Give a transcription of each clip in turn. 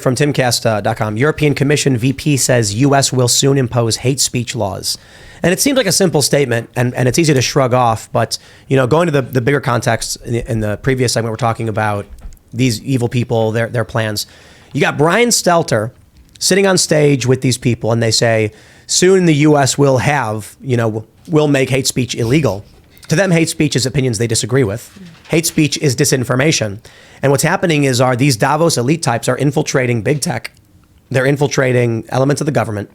From Timcast.com, European Commission VP says U.S. will soon impose hate speech laws. And it seems like a simple statement, and it's easy to shrug off. But, going to the bigger context, in the previous segment, we're talking about these evil people, their plans. You got Brian Stelter sitting on stage with these people, and they say, soon the U.S. will will make hate speech illegal. To them, hate speech is opinions they disagree with. Hate speech is disinformation. And what's happening is these Davos elite types are infiltrating big tech. They're infiltrating elements of the government,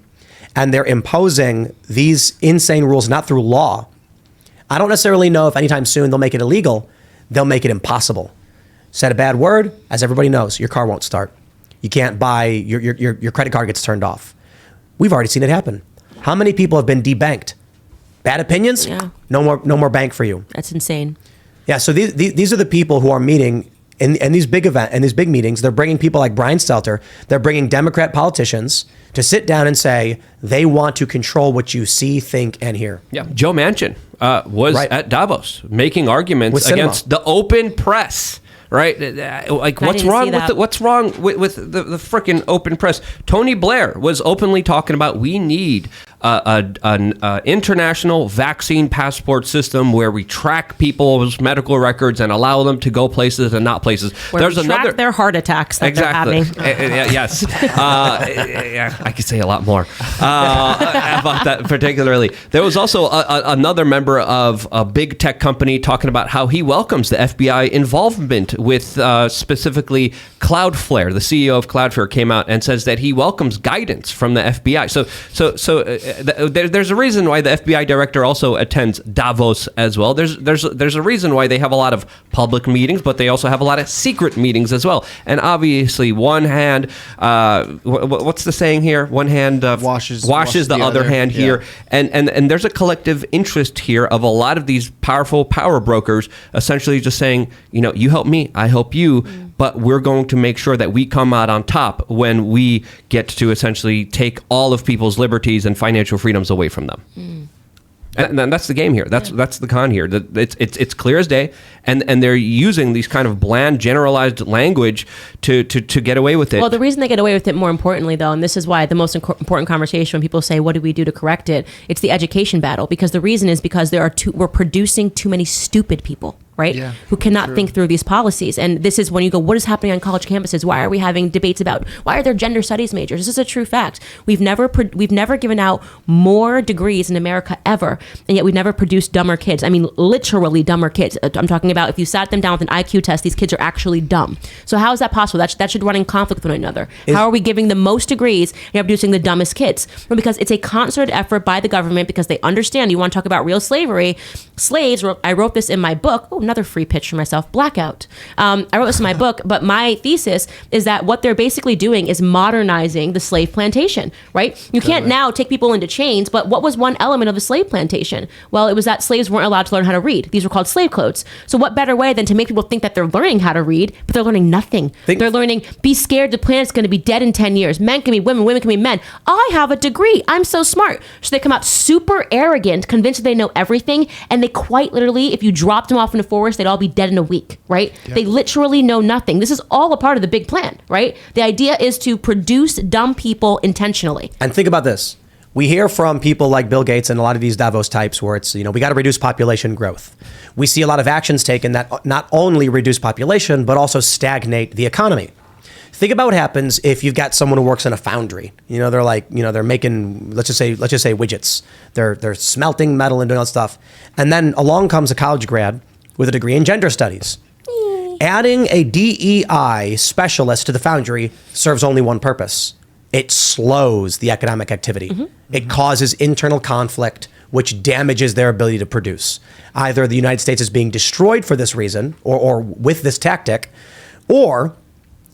and they're imposing these insane rules, not through law. I don't necessarily know if anytime soon they'll make it illegal. They'll make it impossible. Said a bad word, as everybody knows, your car won't start. You can't buy, your credit card gets turned off. We've already seen it happen. How many people have been debanked? Bad opinions? Yeah. No more bank for you. That's insane. Yeah, so these are the people who are meeting in these big events, in these big meetings. They're bringing people like Brian Stelter. They're bringing Democrat politicians to sit down and say they want to control what you see, think, and hear. Yeah, Joe Manchin was at Davos making arguments against the open press. Right, like what's wrong with the frickin' open press? Tony Blair was openly talking about we need an international vaccine passport system where we track people's medical records and allow them to go places and not places. Where we track their heart attacks that they're having. Yes, I could say a lot more about that particularly. There was also another member of a big tech company talking about how he welcomes the FBI involvement with specifically Cloudflare. The CEO of Cloudflare came out and says that he welcomes guidance from the FBI. There's a reason why the FBI director also attends Davos as well. There's a reason why they have a lot of public meetings, but they also have a lot of secret meetings as well. And obviously, one hand, what's the saying here? One hand washes the other hand here. And there's a collective interest here of a lot of these powerful power brokers essentially just saying, you help me, I help you, but we're going to make sure that we come out on top when we get to essentially take all of people's liberties and financial freedoms away from them. And that's the game here. That's the con here. It's clear as day, and they're using these kind of bland, generalized language to get away with it. Well, the reason they get away with it, more importantly, though, and this is why the most important conversation when people say, "What do we do to correct it?" It's the education battle, because the reason is because we're producing too many stupid people. Right? Yeah, who cannot think through these policies. And this is when you go, what is happening on college campuses? Why are we having debates about, why are there gender studies majors? This is a true fact. We've never given out more degrees in America ever, and yet we've never produced dumber kids. I mean, literally dumber kids. I'm talking about if you sat them down with an IQ test, these kids are actually dumb. So how is that possible? That should run in conflict with one another. How are we giving the most degrees and you're producing the dumbest kids? Well, because it's a concerted effort by the government, because they understand. You want to talk about real slavery. Slaves, I wrote this in my book. Oh, another free pitch for myself, Blackout. I wrote this in my book, but my thesis is that what they're basically doing is modernizing the slave plantation, right? You can't now take people into chains, but what was one element of the slave plantation? Well, it was that slaves weren't allowed to learn how to read. These were called slave codes. So what better way than to make people think that they're learning how to read, but they're learning nothing. They're learning, be scared the planet's going to be dead in 10 years. Men can be women, women can be men. I have a degree. I'm so smart. So they come out super arrogant, convinced that they know everything, and they quite literally, if you dropped them off in the forest, they'd all be dead in a week, right? Yep. They literally know nothing. This is all a part of the big plan, right? The idea is to produce dumb people intentionally. And think about this. We hear from people like Bill Gates and a lot of these Davos types where it's, we got to reduce population growth. We see a lot of actions taken that not only reduce population, but also stagnate the economy. Think about what happens if you've got someone who works in a foundry. They're like, they're making, let's just say widgets. They're smelting metal and doing all that stuff. And then along comes a college grad with a degree in gender studies. Adding a DEI specialist to the foundry serves only one purpose. It slows the economic activity. It causes internal conflict, which damages their ability to produce. Either the United States is being destroyed for this reason, or with this tactic, or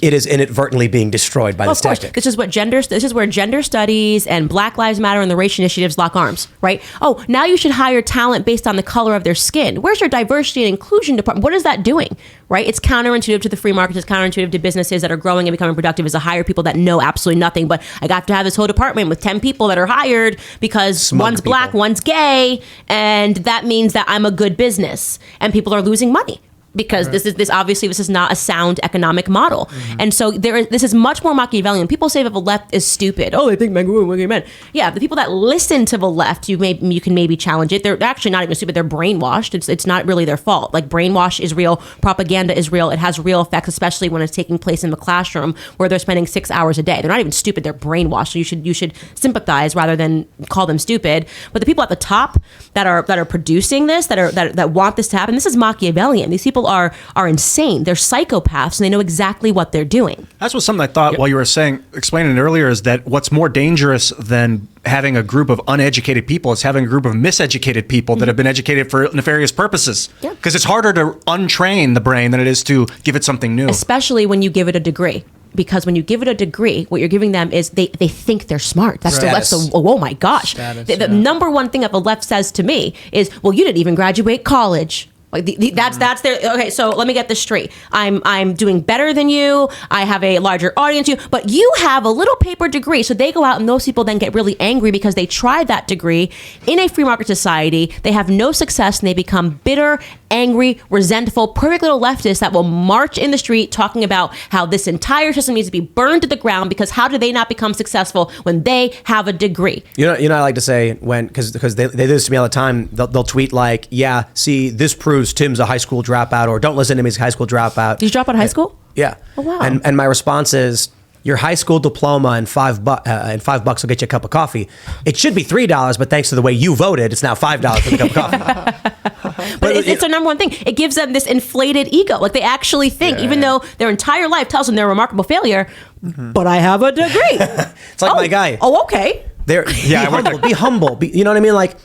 it is inadvertently being destroyed by this tactic. This is where gender studies and Black Lives Matter and the race initiatives lock arms, right? Oh, now you should hire talent based on the color of their skin. Where's your diversity and inclusion department? What is that doing, right? It's counterintuitive to the free market. It's counterintuitive to businesses that are growing and becoming productive, is to hire people that know absolutely nothing. But I got to have this whole department with 10 people that are hired because one's black, one's gay, and that means that I'm a good business, and people are losing money. because this is not a sound economic model. And so this is much more Machiavellian. People say that the left is stupid. Oh, they think men. Yeah, the people that listen to the left, you can maybe challenge it. They're actually not even stupid. They're brainwashed. It's not really their fault. Like, brainwash is real. Propaganda is real. It has real effects, especially when it's taking place in the classroom where they're spending 6 hours a day. They're not even stupid. They're brainwashed. So you should sympathize rather than call them stupid. But the people at the top that are producing this, that want this to happen, this is Machiavellian. These people are insane. They're psychopaths, and they know exactly what they're doing. That's what something I thought while you were explaining it earlier, is that what's more dangerous than having a group of uneducated people is having a group of miseducated people that have been educated for nefarious purposes. Because it's harder to untrain the brain than it is to give it something new. Especially when you give it a degree. Because when you give it a degree, what you're giving them is they think they're smart. That's the oh my gosh. The number one thing that the left says to me is, well, you didn't even graduate college. Like that's their okay. So let me get this straight. I'm doing better than you. I have a larger audience than you, but you have a little paper degree. So they go out, and those people then get really angry because they tried that degree in a free market society. They have no success, and they become bitter, angry, resentful, perfect little leftists that will march in the street talking about how this entire system needs to be burned to the ground, because how do they not become successful when they have a degree? You know, I like to say, because they do this to me all the time. They'll tweet like, yeah, see, this proves Tim's a high school dropout, or don't listen to him, he's a high school dropout. Did you drop out of high school? Yeah. Oh, wow. And my response is, your high school diploma and $5 will get you a cup of coffee. It should be $3, but thanks to the way you voted, it's now $5 for the cup of coffee. But it's their number one thing. It gives them this inflated ego. Like, they actually think, even though their entire life tells them they're a remarkable failure, but I have a degree. It's like my guy. Oh, okay. Be humble. You know what I mean? Like,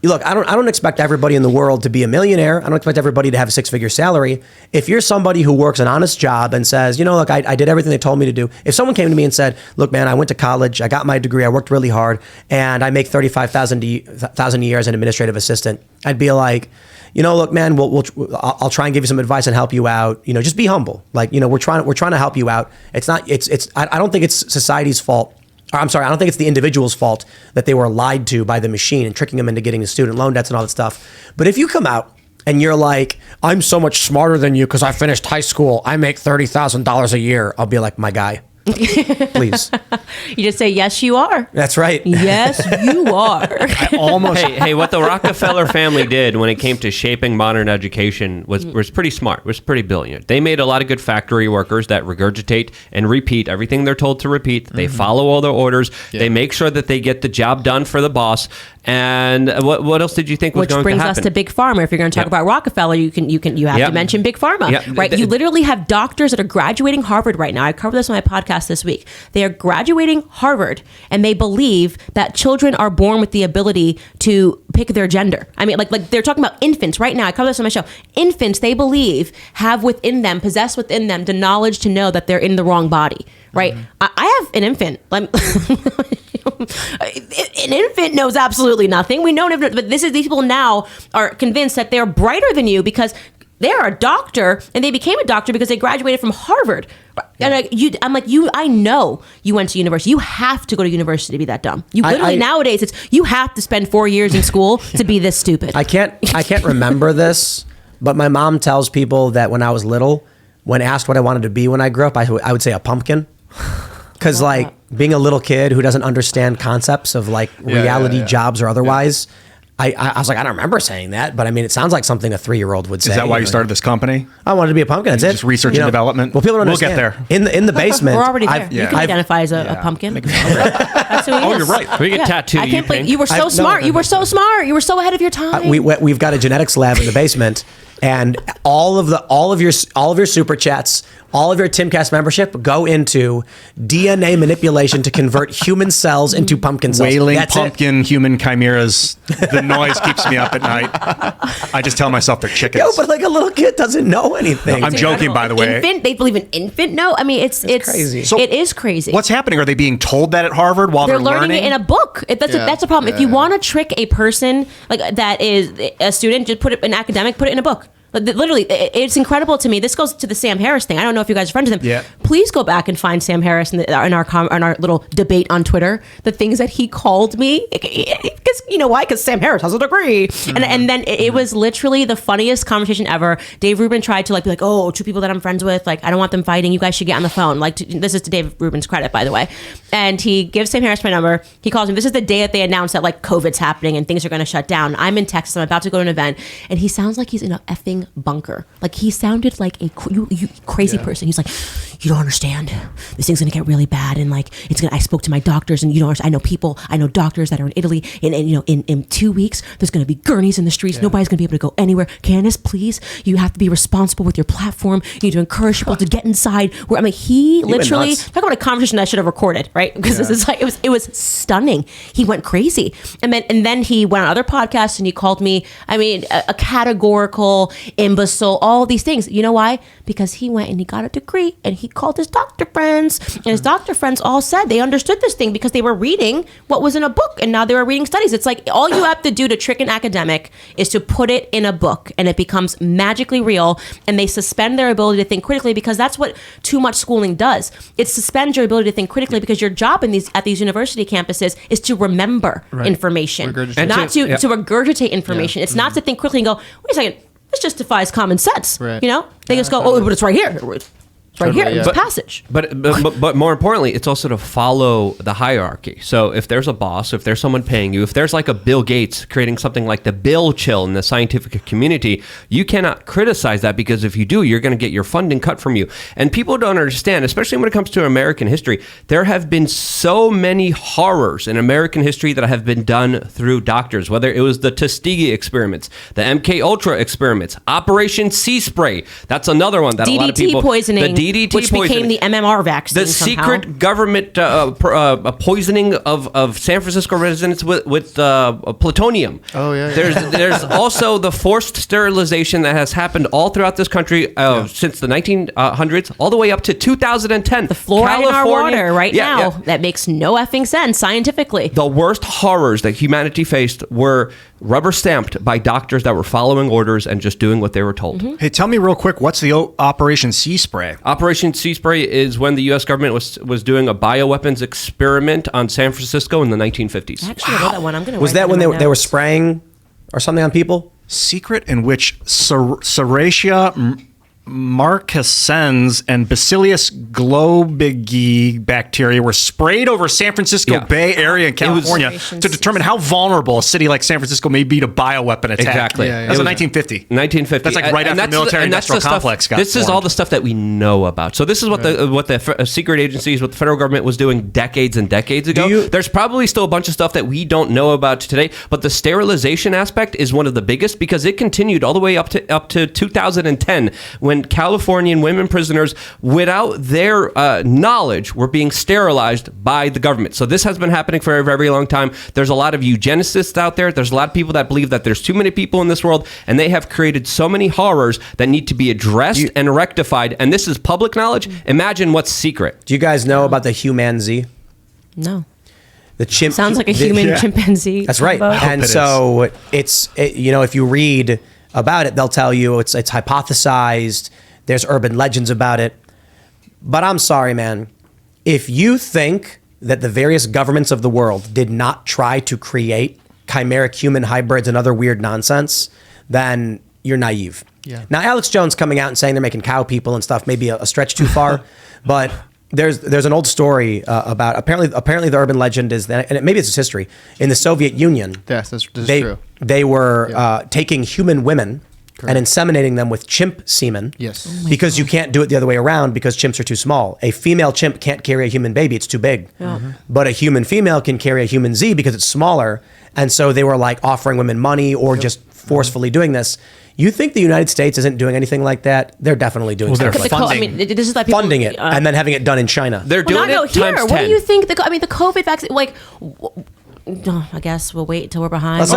look, I don't expect everybody in the world to be a millionaire. I don't expect everybody to have a 6-figure salary. If you're somebody who works an honest job and says, you know, look, I did everything they told me to do. If someone came to me and said, look, man, I went to college, I got my degree, I worked really hard, and I make $35,000 a year as an administrative assistant, I'd be like, you know, look, man, I'll try and give you some advice and help you out. You know, just be humble. Like, you know, we're trying to help you out. I don't think it's society's fault. I'm sorry, I don't think it's the individual's fault that they were lied to by the machine and tricking them into getting the student loan debts and all that stuff. But if you come out and you're like, I'm so much smarter than you because I finished high school, I make $30,000 a year, I'll be like, my guy, please. You just say, yes, you are. That's right. Yes, you are. Hey, what the Rockefeller family did when it came to shaping modern education was pretty smart, was pretty brilliant. They made a lot of good factory workers that regurgitate and repeat everything they're told to repeat. They follow all the orders. Yeah. They make sure that they get the job done for the boss. And what else did you think was going to happen? Which brings us to Big Pharma. If you're going to talk about Rockefeller, you have to mention Big Pharma, right? You literally have doctors that are graduating Harvard right now. I covered this on my podcast this week. They are graduating Harvard, and they believe that children are born with the ability to pick their gender. I mean, like they're talking about infants right now. I covered this on my show. Infants, they believe, possess within them the knowledge to know that they're in the wrong body, right? I have an infant. An infant knows absolutely nothing. We know, but these people now are convinced that they're brighter than you because they're a doctor, and they became a doctor because they graduated from Harvard. And I know you went to university. You have to go to university to be that dumb. You literally nowadays you have to spend 4 years in school to be this stupid. I can't remember this, but my mom tells people that when I was little, when asked what I wanted to be when I grew up, I would say a pumpkin. Because like being a little kid who doesn't understand concepts of like reality jobs or otherwise, I was like, I don't remember saying that, but I mean, it sounds like something a 3-year-old would say. Is that why you started this company? I wanted to be a pumpkin. That's it. Just research and development. Well, people don't understand. We'll get there. In the basement. We're already there. You can identify as a pumpkin. That's who he is. Oh, you're right. We get tattoo. I can't believe you were so smart. You were so smart. You were so ahead of your time. We've got a genetics lab in the basement, and all of your super chats, all of your Timcast membership go into DNA manipulation to convert human cells into pumpkin cells. Wailing pumpkin human chimeras. The noise keeps me up at night. I just tell myself they're chickens. Yo, but like a little kid doesn't know anything. I'm joking, by the way. They believe in infant. No, I mean it's crazy. So it is crazy. What's happening? Are they being told that at Harvard while they're learning it in a book? That's a problem. If you want to trick a person like that is a student, just put it an academic, put it in a book. Literally, it's incredible to me. This goes to the Sam Harris thing. I don't know if you guys are friends with him. Yeah. Please go back and find Sam Harris in our little debate on Twitter. The things that he called me, because you know why? Because Sam Harris has a degree, and then it was literally the funniest conversation ever. Dave Rubin tried to be like, oh, two people that I'm friends with, like I don't want them fighting. You guys should get on the phone. This is to Dave Rubin's credit, by the way. And he gives Sam Harris my number. He calls me. This is the day that they announced that COVID's happening and things are going to shut down. I'm in Texas. I'm about to go to an event, and he sounds like he's in a effing bunker. Like he sounded like a you crazy person. He's like, you don't understand. This thing's gonna get really bad, and it's gonna. I spoke to my doctors, and I know doctors that are in Italy, and in 2 weeks there's gonna be gurneys in the streets. Yeah. Nobody's gonna be able to go anywhere. Candace, please, you have to be responsible with your platform. You need to encourage people to get inside. He literally talk about a conversation that I should have recorded, right? Because this is it was stunning. He went crazy, and then he went on other podcasts and he called me. I mean, a categorical imbecile. All these things. You know why? Because he went and he got a degree and he called his doctor friends, and his doctor friends all said they understood this thing because they were reading what was in a book, and now they were reading studies. It's like all you have to do to trick an academic is to put it in a book, and it becomes magically real, and they suspend their ability to think critically, because that's what too much schooling does. It suspends your ability to think critically, because your job at these university campuses is to remember information, not to regurgitate information. It's not to think quickly and go, wait a second, this justifies common sense. Right. They just go, oh, but it's right here. It's right here. It's passage. But more importantly, it's also to follow the hierarchy. So if there's a boss, if there's someone paying you, if there's like a Bill Gates creating something like the Bill Chill in the scientific community, you cannot criticize that, because if you do, you're going to get your funding cut from you. And people don't understand, especially when it comes to American history, there have been so many horrors in American history that have been done through doctors, whether it was the Tuskegee experiments, the MK Ultra experiments, Operation Sea Spray. That's another one that DDT a lot of people... poisoning. The DDT which poisoning. Became the MMR vaccine. The secret government poisoning of San Francisco residents with plutonium. Oh yeah. There's also the forced sterilization that has happened all throughout this country since the 1900s, all the way up to 2010. The fluoride in our water now that makes no effing sense scientifically. The worst horrors that humanity faced were rubber stamped by doctors that were following orders and just doing what they were told. Mm-hmm. Hey, tell me real quick, what's the Operation Sea Spray? Operation Sea Spray is when the U.S. government was doing a bioweapons experiment on San Francisco in the 1950s. Actually, I know that one. I'm gonna. Was that when they were spraying or something on people? Secret in which Serratia marcescens and Bacillus globigii bacteria were sprayed over San Francisco Bay Area in California to determine how vulnerable a city like San Francisco may be to bioweapon attack. Exactly. That was in 1950. 1950. That's like right after the military industrial complex got This is all the stuff that we know about. So this is what the secret agencies, what the federal government was doing decades and decades ago. There's probably still a bunch of stuff that we don't know about today, but the sterilization aspect is one of the biggest, because it continued all the way up to 2010, when Californian women prisoners, without their knowledge, were being sterilized by the government. So this has been happening for a very long time. There's a lot of eugenicists out there. There's a lot of people that believe that there's too many people in this world, and they have created so many horrors that need to be addressed and rectified. And this is public knowledge. Imagine what's secret. Do you guys know about the humanzee? No. The chimp sounds like a human chimpanzee. That's right. And so if you read about it, they'll tell you it's hypothesized. There's urban legends about it. But I'm sorry, man. If you think that the various governments of the world did not try to create chimeric human hybrids and other weird nonsense, then you're naive. Yeah. Now, Alex Jones coming out and saying they're making cow people and stuff may be a stretch too far, but there's an old story about apparently the urban legend is that, and maybe it's just history, in the Soviet Union. Yes, this is true. They were taking human women and inseminating them with chimp semen. Yes. Because you can't do it the other way around, because chimps are too small. A female chimp can't carry a human baby, it's too big. Yeah. Mm-hmm. But a human female can carry a human Z because it's smaller. And so they were like offering women money or just forcefully doing this. You think the United States isn't doing anything like that? They're definitely doing something like that. This is like people, funding it and then having it done in China. They're doing it here. times 10. What do you think? The COVID vaccine, I guess we'll wait until we're behind.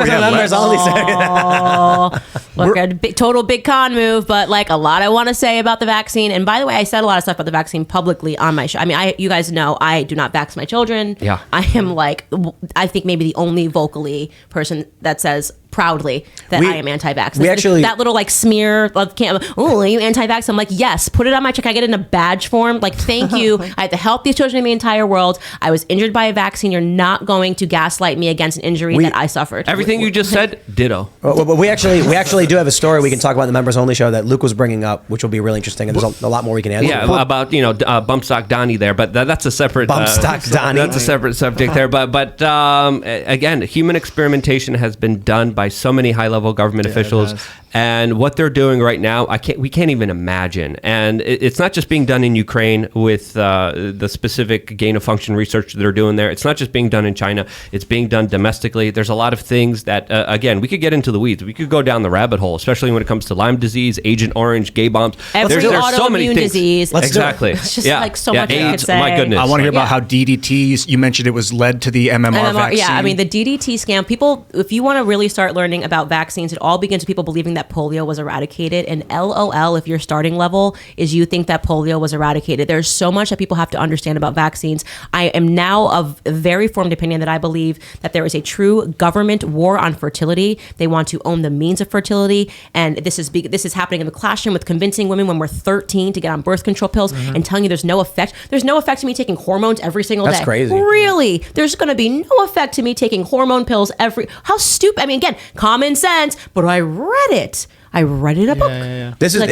Look, a total big con move, but a lot I want to say about the vaccine. And by the way, I said a lot of stuff about the vaccine publicly on my show. I mean, you guys know I do not vax my children. Yeah. I am I think maybe the only vocally person that says proudly that I am anti-vax. We actually that little like smear of oh, are you anti-vax? I'm like, yes, put it on my check. I get it in a badge form. Like, thank you. I have to help these children in the entire world. I was injured by a vaccine. You're not going to gaslight me against an injury that I suffered. Everything you just said, ditto. But we actually do have a story we can talk about in the members only show that Luke was bringing up, which will be really interesting, and there's a lot more we can add. Yeah, about bump stock Donnie there, but that's a separate bump stock Donnie. That's a separate subject there. But again, human experimentation has been done by so many high-level government officials, and what they're doing right now, we can't even imagine. And it's not just being done in Ukraine with the specific gain-of-function research that they're doing there. It's not just being done in China. It's being done domestically. There's a lot of things that, again, we could get into the weeds. We could go down the rabbit hole, especially when it comes to Lyme disease, Agent Orange, gay bombs. Every there's so many autoimmune things. disease. Exactly. It's just like so much AIDS, I could say. my goodness. I want to hear about how DDT, you mentioned it was led to the MMR vaccine. Yeah, I mean, the DDT scam, people, if you want to really start learning about vaccines, it all begins with people believing that polio was eradicated. And LOL, if your starting level is you think that polio was eradicated. There's so much that people have to understand about vaccines. I am now of a very formed opinion that I believe that there is a true government war on fertility. They want to own the means of fertility. And this is happening in the classroom with convincing women when we're 13 to get on birth control pills and telling you there's no effect. There's no effect to me taking hormones every single day. That's crazy. Really? There's going to be no effect to me taking hormone pills how stupid. I mean, again, common sense, but I read it. I read it in a book. This is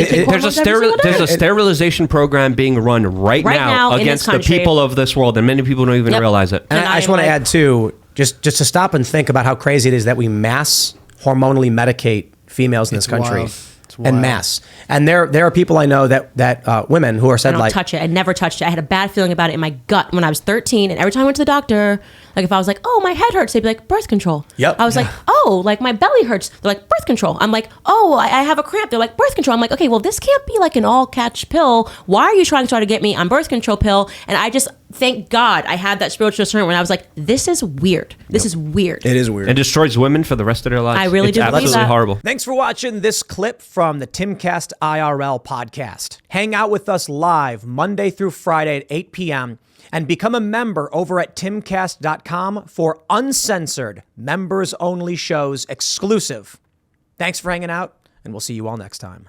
there's a sterilization program being run right now against the people of this world, and many people don't even realize it. And I just want to add too, just to stop and think about how crazy it is that we mass hormonally medicate females in this country. And mass. And there are people I know that women who are said I don't touch it. I never touched it. I had a bad feeling about it in my gut when I was 13. And every time I went to the doctor, like if I was like, oh, my head hurts, they'd be like, birth control. Yep. I was like, oh, like my belly hurts. They're like, birth control. I'm like, oh, I have a cramp. They're like, birth control. I'm like, okay, well, this can't be like an all catch pill. Why are you trying to get me on birth control pill? And I just, thank God I had that spiritual discernment when I was like, this is weird. This is weird. It is weird. It destroys women for the rest of their lives. I really do believe absolutely that. Horrible. Thanks for watching this clip from the Timcast IRL podcast. Hang out with us live Monday through Friday at 8 p.m. and become a member over at timcast.com for uncensored, members-only shows exclusive. Thanks for hanging out, and we'll see you all next time.